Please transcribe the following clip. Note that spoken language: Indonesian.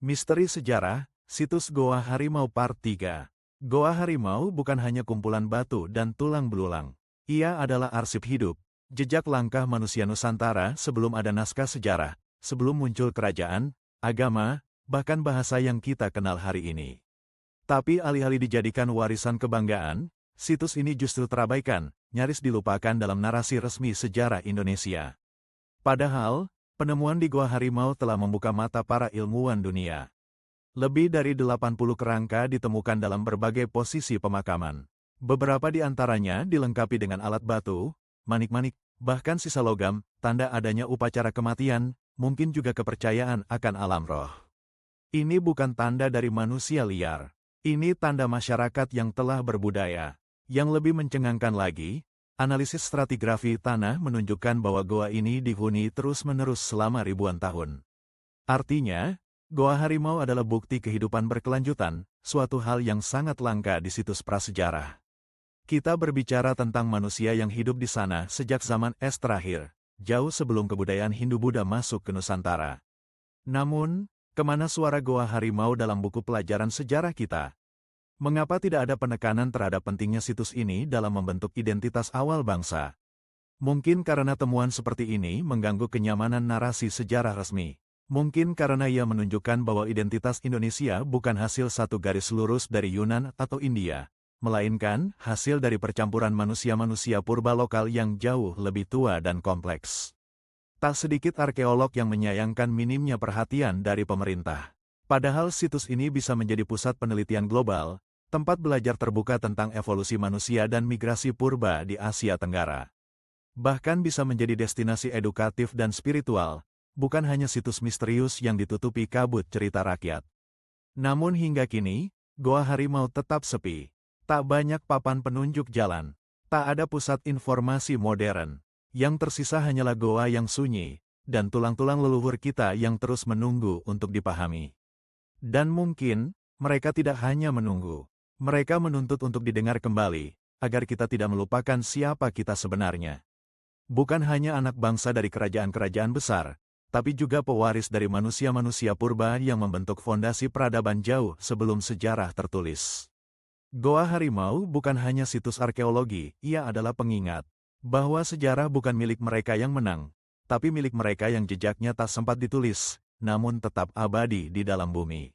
Misteri Sejarah, Situs Goa Harimau Part 3. Goa Harimau bukan hanya kumpulan batu dan tulang belulang. Ia adalah arsip hidup, jejak langkah manusia Nusantara sebelum ada naskah sejarah, sebelum muncul kerajaan, agama, bahkan bahasa yang kita kenal hari ini. Tapi alih-alih dijadikan warisan kebanggaan, situs ini justru terabaikan, nyaris dilupakan dalam narasi resmi sejarah Indonesia. Padahal, penemuan di Goa Harimau telah membuka mata para ilmuwan dunia. Lebih dari 80 kerangka ditemukan dalam berbagai posisi pemakaman. Beberapa di antaranya dilengkapi dengan alat batu, manik-manik, bahkan sisa logam, tanda adanya upacara kematian, mungkin juga kepercayaan akan alam roh. Ini bukan tanda dari manusia liar. Ini tanda masyarakat yang telah berbudaya. Yang lebih mencengangkan lagi, analisis stratigrafi tanah menunjukkan bahwa goa ini dihuni terus-menerus selama ribuan tahun. Artinya, Goa Harimau adalah bukti kehidupan berkelanjutan, suatu hal yang sangat langka di situs prasejarah. Kita berbicara tentang manusia yang hidup di sana sejak zaman es terakhir, jauh sebelum kebudayaan Hindu-Buddha masuk ke Nusantara. Namun, kemana suara Goa Harimau dalam buku pelajaran sejarah kita? Mengapa tidak ada penekanan terhadap pentingnya situs ini dalam membentuk identitas awal bangsa? Mungkin karena temuan seperti ini mengganggu kenyamanan narasi sejarah resmi. Mungkin karena ia menunjukkan bahwa identitas Indonesia bukan hasil satu garis lurus dari Yunan atau India, melainkan hasil dari percampuran manusia-manusia purba lokal yang jauh lebih tua dan kompleks. Tak sedikit arkeolog yang menyayangkan minimnya perhatian dari pemerintah. Padahal situs ini bisa menjadi pusat penelitian global, tempat belajar terbuka tentang evolusi manusia dan migrasi purba di Asia Tenggara. Bahkan bisa menjadi destinasi edukatif dan spiritual, bukan hanya situs misterius yang ditutupi kabut cerita rakyat. Namun hingga kini, Goa Harimau tetap sepi. Tak banyak papan penunjuk jalan. Tak ada pusat informasi modern. Yang tersisa hanyalah goa yang sunyi, dan tulang-tulang leluhur kita yang terus menunggu untuk dipahami. Dan mungkin, mereka tidak hanya menunggu. Mereka menuntut untuk didengar kembali, agar kita tidak melupakan siapa kita sebenarnya. Bukan hanya anak bangsa dari kerajaan-kerajaan besar, tapi juga pewaris dari manusia-manusia purba yang membentuk fondasi peradaban jauh sebelum sejarah tertulis. Goa Harimau bukan hanya situs arkeologi, ia adalah pengingat bahwa sejarah bukan milik mereka yang menang, tapi milik mereka yang jejaknya tak sempat ditulis, namun tetap abadi di dalam bumi.